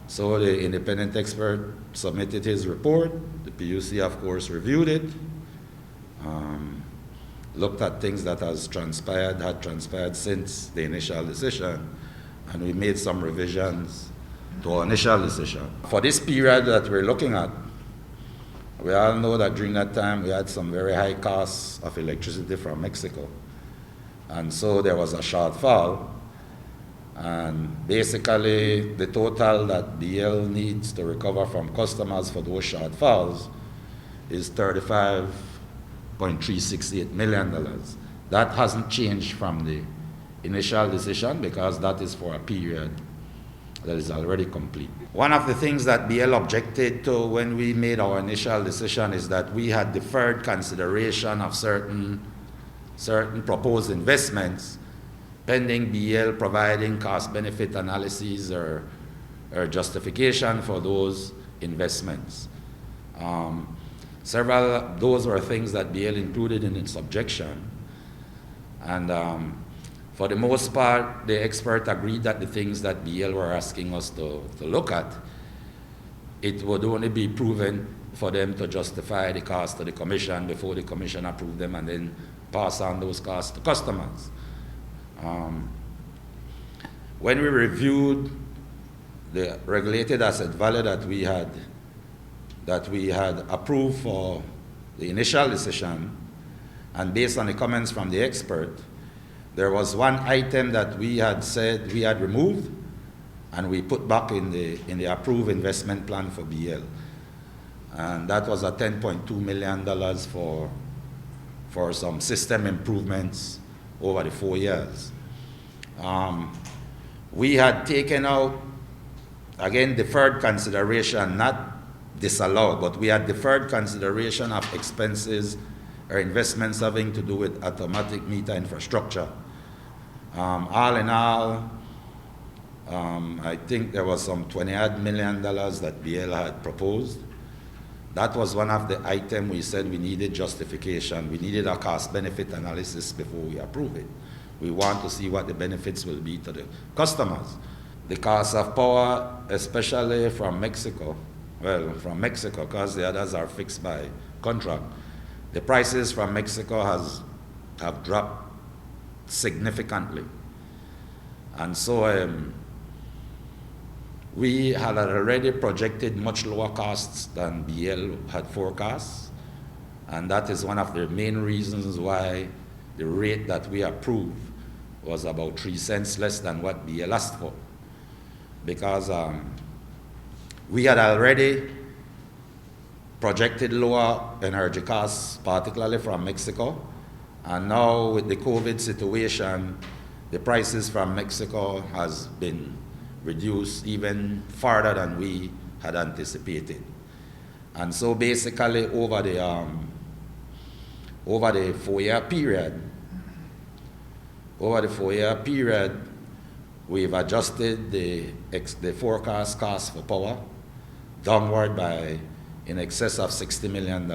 So the independent expert submitted his report. The P.U.C, of course, reviewed it, looked at things that had transpired since the initial decision, and we made some revisions to our initial decision. For this period that we're looking at, we all know that during that time we had some very high costs of electricity from Mexico. And so there was a shortfall. And basically the total that B.E.L needs to recover from customers for those shortfalls is $35.368 million. That hasn't changed from the initial decision because that is for a period that is already complete. One of the things that B.E.L objected to when we made our initial decision is that we had deferred consideration of certain proposed investments pending B.E.L providing cost-benefit analyses or justification for those investments. Several of those were things that B.E.L included in its objection. And for the most part, the expert agreed that the things that B.E.L were asking us to look at, it would only be proven for them to justify the cost to the commission before the commission approved them and then pass on those costs to customers. When we reviewed the regulated asset value that we had approved for the initial decision, and based on the comments from the expert, there was one item that we had said we had removed and we put back in the approved investment plan for B.E.L. And that was a $10.2 million for some system improvements over the 4 years. We had taken out, again, deferred consideration, not disallowed, but we had deferred consideration of expenses or investments having to do with automatic meter infrastructure. All in all, I think there was some $20 million that B.E.L had proposed. That was one of the items we said we needed justification. We needed a cost-benefit analysis before we approve it. We want to see what the benefits will be to the customers. The cost of power, especially from Mexico, because the others are fixed by contract, the prices from Mexico have dropped significantly. And so we had already projected much lower costs than B.E.L had forecast, and that is one of the main reasons why the rate that we approved was about 3 cents less than what B.E.L asked for, because we had already projected lower energy costs, particularly from Mexico, and now with the COVID situation, the prices from Mexico has been reduced even further than we had anticipated. And so basically over the 4-year period, we've adjusted the forecast cost for power downward by in excess of $60 million.